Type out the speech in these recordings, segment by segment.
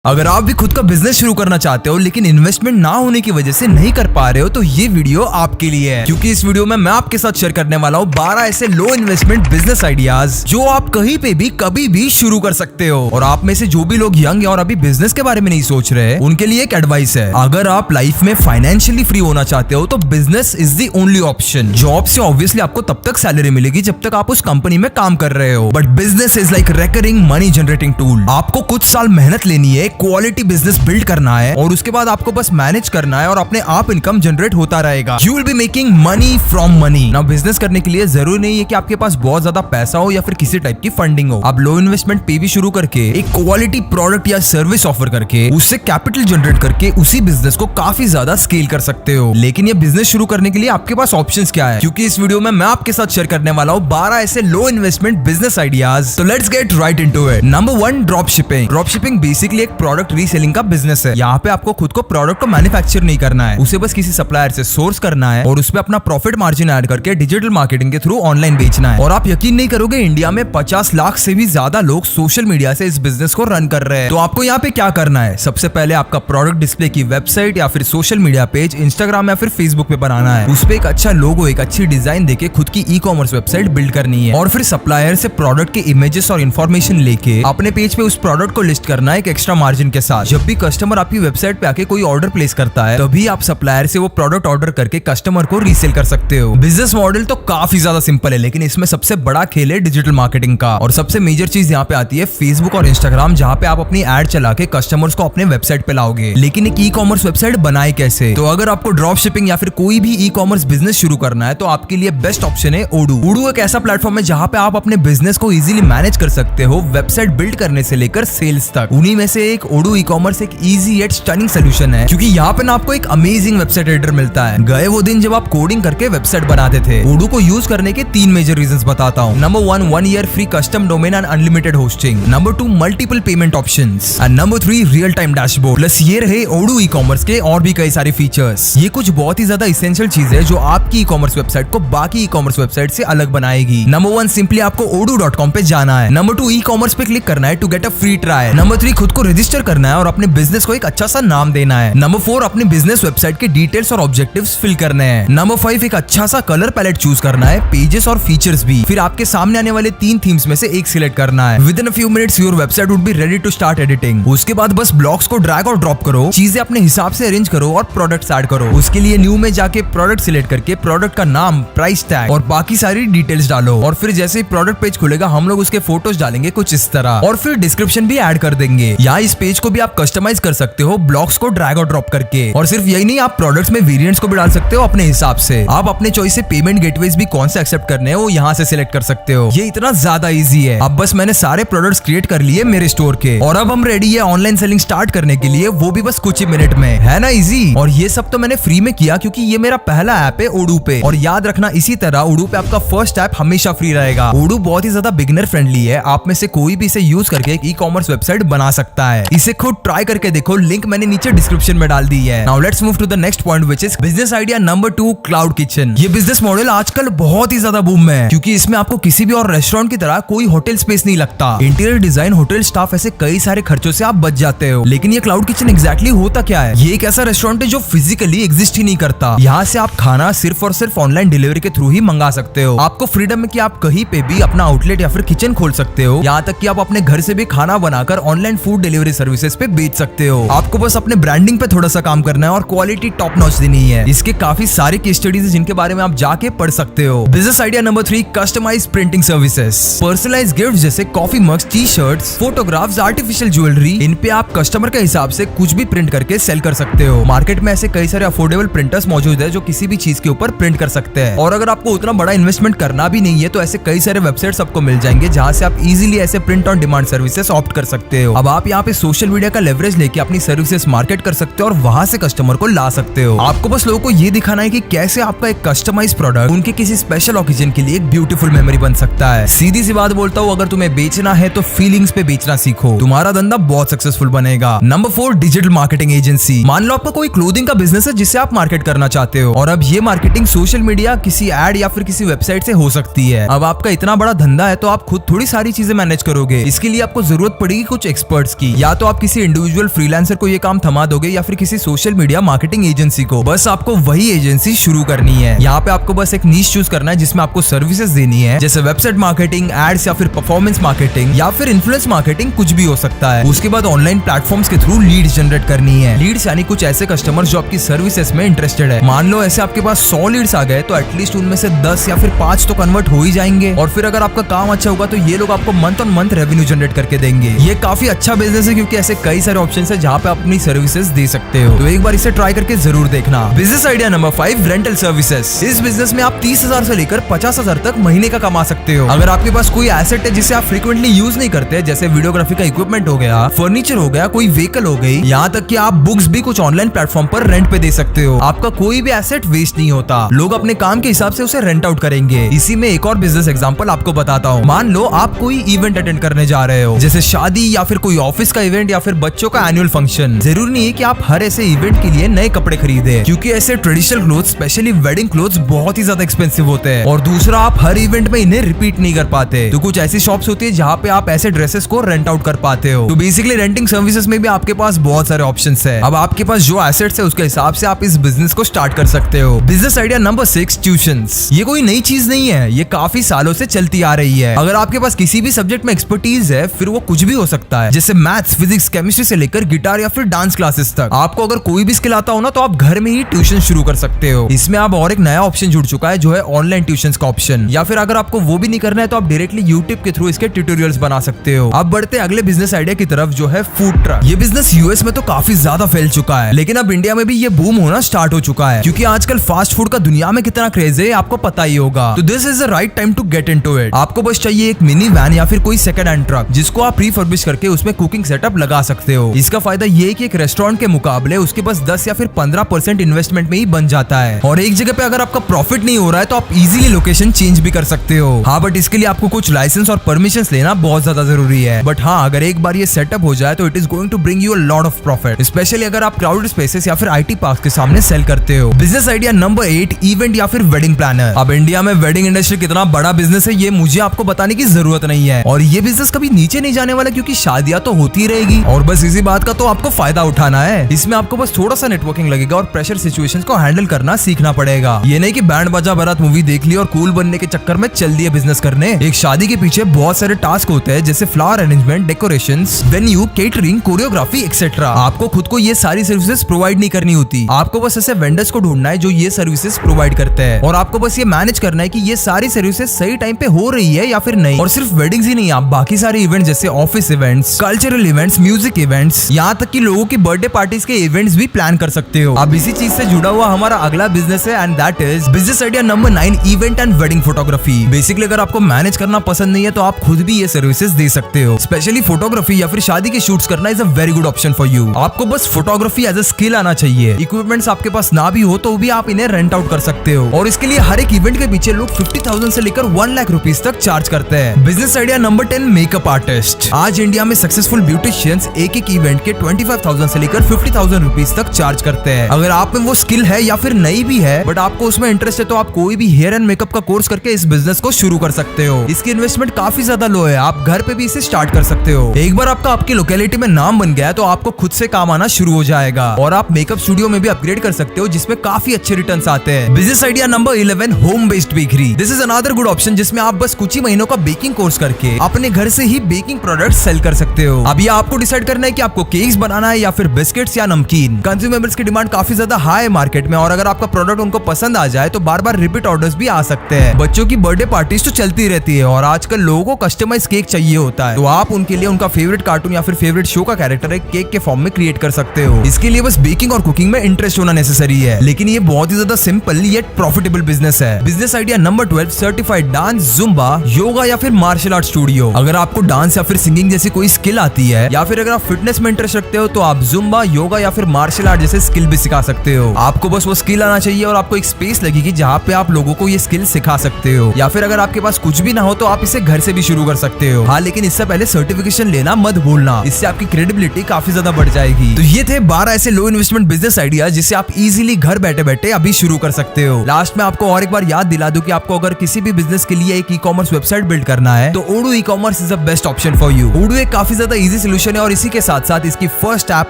अगर आप भी खुद का बिजनेस शुरू करना चाहते हो लेकिन इन्वेस्टमेंट ना होने की वजह से नहीं कर पा रहे हो तो ये वीडियो आपके लिए है, क्योंकि इस वीडियो में मैं आपके साथ शेयर करने वाला हूँ 12 ऐसे लो इन्वेस्टमेंट बिजनेस आइडियाज जो आप कहीं पे भी कभी भी शुरू कर सकते हो। और आप में से जो भी लोग यंग है और अभी बिजनेस के बारे में नहीं सोच रहे उनके लिए एक एडवाइस है। अगर आप लाइफ में फाइनेंशियली फ्री होना चाहते हो तो business is the only option. Job से ऑब्वियसली आपको तब तक सैलरी मिलेगी जब तक आप उस कंपनी में काम कर रहे हो, but business is like recurring money generating tool. आपको कुछ साल मेहनत लेनी है, क्वालिटी बिजनेस बिल्ड करना है और उसके बाद आपको बस मैनेज करना है और अपने आप इनकम जनरेट होता रहेगा। You will be making money from money. Now business करने के लिए जरूरी नहीं है कि आपके पास बहुत ज्यादा पैसा हो या फिर किसी टाइप की फंडिंग हो। आप लो इन्वेस्टमेंट पे भी शुरू करके एक क्वालिटी प्रोडक्ट या सर्विस ऑफर करके उससे कैपिटल जनरेट करके उसी बिजनेस को काफी ज्यादा स्केल कर सकते हो। लेकिन ये बिजनेस शुरू करने के लिए आपके पास ऑप्शंस क्या है, क्योंकि इस वीडियो में मैं आपके साथ शेयर करने वाला हूँ 12 ऐसे लो इन्वेस्टमेंट बिजनेस आइडियाज। तो let's get right into it. Number 1, drop shipping. Drop shipping basically एक प्रोडक्ट रीसेलिंग का बिजनेस है। यहाँ पे आपको खुद को प्रोडक्ट को मैन्युफैक्चर नहीं करना है, उसे बस किसी सप्लायर से सोर्स करना है और उसपे अपना प्रॉफिट मार्जिन ऐड करके डिजिटल मार्केटिंग के थ्रू ऑनलाइन बेचना है। और आप यकीन नहीं करोगे, इंडिया में 50 लाख से भी ज्यादा लोग सोशल मीडिया से इस बिजनेस को रन कर रहे हैं। तो आपको यहाँ पे क्या करना है, सबसे पहले आपका प्रोडक्ट डिस्प्ले की वेबसाइट या फिर सोशल मीडिया पेज इंस्टाग्राम या फिर फेसबुक पे बनाना है। उस पे एक अच्छा लोगो, एक अच्छी डिजाइन देके खुद की ई कॉमर्स वेबसाइट बिल्ड करनी है और फिर सप्लायर से प्रोडक्ट के इमेजेस और इन्फॉर्मेशन लेके अपने पेज पे उस प्रोडक्ट को लिस्ट करना है एक एक्स्ट्रा मार्जिन के साथ। जब भी कस्टमर आपकी वेबसाइट पे आके कोई ऑर्डर प्लेस करता है तभी आप सप्लायर से वो प्रोडक्ट ऑर्डर करके कस्टमर को रीसेल कर सकते हो। बिजनेस मॉडल तो काफी ज्यादा सिंपल है, लेकिन इसमें सबसे बड़ा खेल है डिजिटल मार्केटिंग का। और सबसे मेजर चीज यहाँ पे आती है फेसबुक और इंस्टाग्राम, जहाँ पे आप अपनी एड चला के कस्टमर्स को अपने वेबसाइट पे लाओगे। लेकिन एक ई कॉमर्स वेबसाइट बनाए कैसे? तो अगर आपको ड्रॉप शिपिंग या फिर कोई भी ई कॉमर्स बिजनेस शुरू करना है तो आपके लिए बेस्ट ऑप्शन है ओडू। ओडू एक ऐसा प्लेटफॉर्म है जहाँ पे आप अपने बिजनेस को इजीली मैनेज कर सकते हो, वेबसाइट बिल्ड करने से लेकर सेल्स तक। उन्हीं में से एक ओडू ई कॉमर्स एक इजी एट स्टनिंग सोल्यूशन है, क्योंकि यहाँ पे ना आपको एक अमेजिंग वेबसाइट एडिटर मिलता है। गए वो दिन जब आप कोडिंग करके वेबसाइट बनाते थे। ओडू को यूज करने के 3 मेजर रीजंस बताता हूँ। Number 1 year free custom domain and unlimited hosting. Number 2, multiple payment options and number 3, real time dashboard. Plus ये रहे ओडू ई कॉमर्स के और भी कई सारे फीचर्स। ये कुछ बहुत ही ज्यादा इसेंशियल चीज है जो आपकी ई कॉमर्स वेबसाइट को बाकी ई कॉमर्स वेबसाइट से अलग बनाएगी। नंबर 1, सिंपली आपको odoo.com पे जाना है। नंबर 2, ई कॉमर्स पे क्लिक करना है to get a free trial. Number 3, खुद को रजिस्टर करना है और अपने बिजनेस को एक अच्छा सा नाम देना है। नंबर 4, अपने बिजनेस वेबसाइट के डिटेल्स और ऑब्जेक्टिव्स फिल करने हैं। नंबर 5, एक अच्छा सा कलर पैलेट चूज करना है, पेजेस और फीचर्स भी। फिर आपके सामने आने वाले 3 थीम्स में से एक सिलेक्ट करना है। Within a few minutes your website would be ready to start editing. उसके बाद बस ब्लॉक्स को ड्रैग और ड्रॉप करो, चीजें अपने हिसाब से अरेंज करो और प्रोडक्ट्स ऐड करो। उसके लिए न्यू में जाके प्रोडक्ट सिलेक्ट करके प्रोडक्ट का नाम, प्राइस टैग और बाकी सारी डिटेल्स डालो। और फिर जैसे ही प्रोडक्ट पेज खुलेगा हम लोग उसके फोटोज डालेंगे कुछ इस तरह, और फिर डिस्क्रिप्शन भी ऐड कर देंगे। यहाँ इस पेज को भी आप कस्टमाइज कर सकते हो ब्लॉक्स को ड्रैग और ड्रॉप करके। और सिर्फ यही नहीं, आप प्रोडक्ट्स में वेरिएंट्स को भी डाल सकते हो अपने हिसाब से। आप अपने चॉइस से पेमेंट गेटवेज भी कौन से एक्सेप्ट करने हैं वो यहाँ से सिलेक्ट कर सकते हो। ये इतना ज्यादा इजी है। अब बस मैंने सारे प्रोडक्ट्स क्रिएट कर लिए मेरे स्टोर के और अब हम रेडी है ऑनलाइन सेलिंग स्टार्ट करने के लिए, वो भी बस कुछ ही मिनट में। है ना इजी? और ये सब तो मैंने फ्री में किया क्योंकि ये मेरा पहला ऐप है ओडू पे। और याद रखना, इसी तरह ओडू पे आपका फर्स्ट ऐप हमेशा फ्री रहेगा। ओडू बहुत ही ज्यादा बिगिनर फ्रेंडली है। आप में से कोई भी इसे यूज करके एक ई कॉमर्स वेबसाइट बना सकता है। इसे खुद ट्राई करके देखो, लिंक मैंने नीचे डिस्क्रिप्शन में डाल दी है। Now let's move to the next point which is business idea number 2, cloud kitchen. ये बिजनेस मॉडल आजकल बहुत ही ज्यादा बूम में है क्योंकि इसमें आपको किसी भी और रेस्टोरेंट की तरह कोई होटल स्पेस नहीं लगता। इंटीरियर डिजाइन, होटल स्टाफ, ऐसे कई सारे खर्चों से आप बच जाते हो। लेकिन ये क्लाउड किचन एग्जैक्टली होता क्या है? ये एक ऐसा रेस्टोरेंट है जो फिजिकली एग्जिस्ट ही नहीं करता। यहाँ से आप खाना सिर्फ और सिर्फ ऑनलाइन डिलीवरी के थ्रू ही मंगा सकते हो। आपको फ्रीडम है कि आप कहीं पे भी अपना आउटलेट या फिर किचन खोल सकते हो। यहाँ तक कि आप अपने घर से भी खाना बनाकर ऑनलाइन फूड डिलीवरी सर्विसेज पे बेच सकते हो। आपको बस अपने ब्रांडिंग पे थोड़ा सा काम करना है और क्वालिटी टॉप नॉच देनी है। इसके काफी सारे केस स्टडीज है जिनके बारे में आप जाके पढ़ सकते हो। Business idea number 3, customize printing services. Personalize gift जैसे coffee mugs, T shirts, photographs, artificial jewellery, इन पे आप कस्टमर के हिसाब से कुछ भी प्रिंट करके सेल कर सकते हो। मार्केट में ऐसे कई सारे अफोर्डेबल प्रिंटर्स मौजूद है जो किसी भी चीज के ऊपर प्रिंट कर सकते हैं। और अगर आपको उतना बड़ा इन्वेस्टमेंट करना भी नहीं है तो ऐसे कई सारे वेबसाइट्स आपको मिल जाएंगे जहाँ से आप इजीली ऐसे print on demand services opt कर सकते हो। अब आप यहाँ पे सोशल मीडिया का लेवरेज लेके अपनी सर्विसेज मार्केट कर सकते हो और वहां से कस्टमर को ला सकते हो। आपको बस लोगों को ये दिखाना है कि कैसे आपका एक कस्टमाइज प्रोडक्ट उनके किसी स्पेशल ओकेजन के लिए एक ब्यूटीफुल मेमोरी बन सकता है। सीधी सी बात बोलता हूँ, अगर तुम्हें बेचना है तो फीलिंग्स पे बेचना सीखो, तुम्हारा धंधा बहुत सक्सेसफुल बनेगा। Number 4, digital marketing agency. मान लो आपका कोई क्लोथिंग का बिजनेस है जिसे आप मार्केट करना चाहते हो और अब ये मार्केटिंग सोशल मीडिया, किसी एड या फिर किसी वेबसाइट से हो सकती है। अब आपका इतना बड़ा धंधा है तो आप खुद थोड़ी सारी चीजें मैनेज करोगे। इसके लिए आपको जरूरत पड़ेगी कुछ एक्सपर्ट्स की। या तो आप किसी इंडिविजुअल फ्रीलांसर को ये काम थमा दोगे या फिर किसी सोशल मीडिया मार्केटिंग एजेंसी को। बस आपको वही एजेंसी शुरू करनी है। यहाँ पे आपको बस एक नीश चूज करना है जिसमें आपको सर्विसेज देनी है, जैसे वेबसाइट मार्केटिंग, एड्स या फिर परफॉर्मेंस मार्केटिंग या फिर इन्फ्लुएंस मार्केटिंग, कुछ भी हो सकता है। उसके बाद ऑनलाइन प्लेटफॉर्म्स के थ्रू लीड्स जनरेट करनी है। लीड्स यानी कुछ ऐसे कस्टमर्स जो आपकी सर्विसेज में इंटरेस्टेड है। मान लो ऐसे आपके पास 100 लीड्स आ गए तो एटलीस्ट उनमें से 10 या फिर 5 तो कन्वर्ट हो ही जाएंगे। और फिर अगर आपका काम अच्छा होगा तो ये लोग आपको month on month revenue generate करके देंगे। ये काफी अच्छा बिजनेस है क्योंकि ऐसे कई सारे ऑप्शन है जहाँ पे आप अपनी सर्विसेज दे सकते हो। तो एक बार इसे ट्राई करके जरूर देखना। Business idea number 5, rental services. इस बिजनेस में आप 30,000 से लेकर 50,000 तक महीने का कमा सकते हो। अगर आपके पास कोई एसेट है जिसे आप फ्रीक्वेंटली यूज नहीं करते, जैसे वीडियोग्राफी का इक्विपमेंट हो गया, फर्नीचर हो गया, कोई व्हीकल हो गई, यहाँ तक कि आप बुक्स भी कुछ ऑनलाइन प्लेटफॉर्म पर रेंट पे दे सकते हो। आपका कोई भी एसेट वेस्ट नहीं होता। लोग अपने काम के हिसाब से उसे रेंट आउट करेंगे। इसी में एक और बिजनेस एग्जांपल आपको बताता हूँ। मान लो आप कोई इवेंट अटेंड करने जा रहे हो, जैसे शादी या फिर कोई ऑफिस का इवेंट या फिर बच्चों का एनुअल फंक्शन। जरूरी नहीं है कि आप हर ऐसे इवेंट के लिए नए कपड़े खरीदे, क्योंकि ऐसे traditional clothes, specially wedding clothes, बहुत ही ज्यादा एक्सपेंसिव होते हैं। और दूसरा, आप हर इवेंट में इन्हें रिपीट नहीं कर पाते। तो कुछ ऐसी शॉप्स होती है जहाँ पे आप ऐसे ड्रेसेस को रेंट आउट कर पाते हो। तो बेसिकली रेंटिंग सर्विसेज में भी आपके पास बहुत सारे ऑप्शंस है। अब आपके पास जो एसेट्स है उसके हिसाब से आप इस बिजनेस को स्टार्ट कर सकते हो। Business idea number 6, tuitions. ये कोई नई चीज नहीं है, ये काफी सालों से चलती आ रही है। अगर आपके पास किसी भी सब्जेक्ट में एक्सपर्टीज है, फिर वो कुछ भी हो सकता है, जैसे मैथ्स, फिजिक्स, केमिस्ट्री से लेकर गिटार या फिर डांस क्लासेस तक। आपको अगर कोई भी स्किल आता हो ना तो आप घर में ही ट्यूशन शुरू कर सकते हो। इसमें आप और एक नया ऑप्शन जुड़ चुका है जो है ऑनलाइन ट्यूशन का ऑप्शन। या फिर अगर आपको वो भी नहीं करना है तो आप डायरेक्टली यूट्यूब के थ्रू इसके ट्यूटोरियल्स बना सकते हो। अब बढ़ते अगले बिजनेस आइडिया की तरफ जो है फूड ट्रक। ये बिजनेस यूएस में तो काफी ज्यादा फैल चुका है, लेकिन अब इंडिया में भी ये बूम होना स्टार्ट हो चुका है, क्योंकि आजकल फास्ट फूड का दुनिया में कितना क्रेज है आपको पता ही होगा। तो this is the right time to get into it. आपको बस चाहिए एक मिनी वैन या फिर कोई सेकंड हैंड ट्रक जिसको आप रिफर्बिश करके उसमें कुकिंग सेटअप लगा सकते हो। इसका फायदा ये है कि एक रेस्टोरेंट के मुकाबले उसके पास 10 या फिर 15% इन्वेस्टमेंट में ही बन जाता है। और एक जगह पे अगर आपका प्रॉफिट नहीं हो रहा है तो आप इजीली लोकेशन चेंज भी कर सकते हो। हाँ, बट इसके लिए आपको कुछ लाइसेंस और परमिशन लेना बहुत ज्यादा जरूरी है। बट हाँ, अगर एक बार ये सेटअप हो जाए तो it is going to bring you a lot of profit, specially अगर आप क्राउडेड स्पेसेस या फिर आईटी पार्क के सामने सेल करते हो। बिजनेस आइडिया नंबर 8, इवेंट या फिर वेडिंग प्लानर। अब इंडिया में वेडिंग इंडस्ट्री कितना बड़ा बिजनेस है ये मुझे आपको बताने की जरूरत नहीं है, और ये बिजनेस कभी नीचे नहीं जाने वाला, क्योंकि शादियां तो होती रहेगी और बस इसी बात का तो आपको फायदा उठाना है। इसमें आपको बस थोड़ा सा नेटवर्किंग लगेगा और प्रेशर सिचुएशंस को हैंडल करना सीखना पड़ेगा। ये नहीं कि बैंड बाजा बारात मूवी देख ली और कूल बनने के चक्कर में चल दिए बिजनेस करने। एक शादी के पीछे बहुत सारे टास्क होते हैं, जैसे flower arrangement, decorations, venue, catering, choreography etcetera. आपको खुद को ये सारी सर्विसेज प्रोवाइड नहीं करनी होती। आपको बस ऐसे वेंडर्स को ढूंढना है जो ये सर्विसेज प्रोवाइड करते हैं, और आपको बस ये मैनेज करना है कि ये सारी सर्विसेज सही टाइम पे हो रही है या फिर नहीं। और सिर्फ वेडिंग्स ही नहीं, आप बाकी सारे इवेंट जैसे office events, cultural events, music events, यहाँ तक कि लोगों की बर्थडे पार्टीज के इवेंट्स भी प्लान कर सकते हो। अब इसी चीज से जुड़ा हुआ हमारा अगला बिजनेस है, and that is business idea number 9, event and wedding photography. Basically अगर आपको मैनेज करना पसंद नहीं है तो आप खुद भी ये सर्विसेज दे सकते हो। स्पेशली फोटोग्राफी या फिर शादी के शूट्स करना is a very good option for you. आपको बस फोटोग्राफी एज अ स्किल आना चाहिए। इक्विपमेंट्स आपके पास ना भी हो तो भी आप इन्हें रेंट आउट कर सकते हो, और इसके लिए हर एक इवेंट के पीछे लोग 50,000 से लेकर 1 लाख रुपीज तक चार्ज करते हैं। Business idea number 10, makeup artist. आज इंडिया में सक्सेसफुल ब्यूटिशियंस एक एक इवेंट के 25,000 से लेकर 50,000 रुपीज तक चार्ज करते हैं। अगर आप में वो स्किल है या फिर नहीं भी है बट आपको उसमें इंटरेस्ट है तो आप कोई भी हेयर एंड मेकअप का कोर्स करके इस बिजनेस को शुरू कर सकते हो। इसकी इन्वेस्टमेंट काफी ज्यादा लो है, आप घर पे भी इसे स्टार्ट कर सकते हो। एक बार आपकी लोकेलिटी में नाम बन गया तो आपको खुद से काम आना शुरू हो जाएगा, और आप मेकअप स्टूडियो में भी अपग्रेड कर सकते हो जिसमें काफी अच्छे रिटर्न्स आते हैं। Business idea number 11, home based bakery. This is another good option जिसमें आप बस कुछ ही महीनों का बेकिंग कोर्स करके अपने घर से ही बेकिंग प्रोडक्ट सेल कर सकते हो। अब ये आपको डिसाइड करना है कि आपको केक्स बनाना है या फिर बिस्किट्स या नमकीन। कंज्यूमेबल्स की डिमांड काफी ज्यादा हाई है मार्केट में, और अगर आपका प्रोडक्ट उनको पसंद आ जाए तो बार बार रिपीट ऑर्डर्स भी आ सकते हैं। बच्चों की बर्थडे पार्टीज तो चलती रहती है, और आजकल लोगों को कस्टमाइज केक चाहिए होता है, तो आप उनके लिए उनका फेवरेट कार्टून या फिर फेवरेट शो का कैरेक्टर एक केक के फॉर्म में क्रिएट कर सकते हो। इसके लिए बस बेकिंग और कुकिंग में इंटरेस्ट होना नेसेसरी है, लेकिन ये बहुत ही ज्यादा सिंपल येट प्रॉफिटेबल बिजनेस है। Business idea number 12, certified dance, Zumba, yoga या फिर मार्शल आर्ट स्टूडियो। अगर आपको डांस या फिर सिंगिंग जैसी कोई स्किल आती है, या फिर अगर आप फिटनेस में इंटरेस्ट रखते हो तो आप जुम्बा, योगा या फिर मार्शल आर्ट जैसे स्किल भी सिखा सकते हो। आपको बस वो स्किल आना चाहिए और आपको एक स्पेस लगेगी जहाँ पे आप लोगों को ये स्किल सिखा सकते हो। या फिर अगर आपके पास कुछ भी ना हो तो आप इसे घर से भी शुरू कर सकते हो। हाँ, लेकिन इससे पहले सर्टिफिकेशन लेना मत भूलना, इससे आपकी क्रेडिबिलिटी काफी ज्यादा बढ़ जाएगी। तो ये थे 12 ऐसे लो इन्वेस्टमेंट बिजनेस आइडिया जिसे आप इजीली घर बैठे बैठे अभी शुरू कर सकते हो। लास्ट में आपको और एक बार याद दिला दूं कि आपको अगर किसी भी बिजनेस के लिए एक ई-कॉमर्स वेबसाइट बिल्ड करना है तो Odoo ecommerce is the best option for you. Odoo एक काफी ज्यादा इजी सोल्यूशन सॉल्यूशन है और इसी के साथ साथ इसकी फर्स्ट ऐप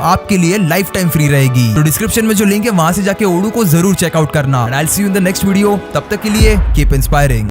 आपके लिए लाइफ टाइम फ्री रहेगी। तो डिस्क्रिप्शन में जो लिंक है वहां से जाके ओडू को जरूर चेकआउट करना। I will see you in the next video. तब तक के लिए कीप इंस्पायरिंग।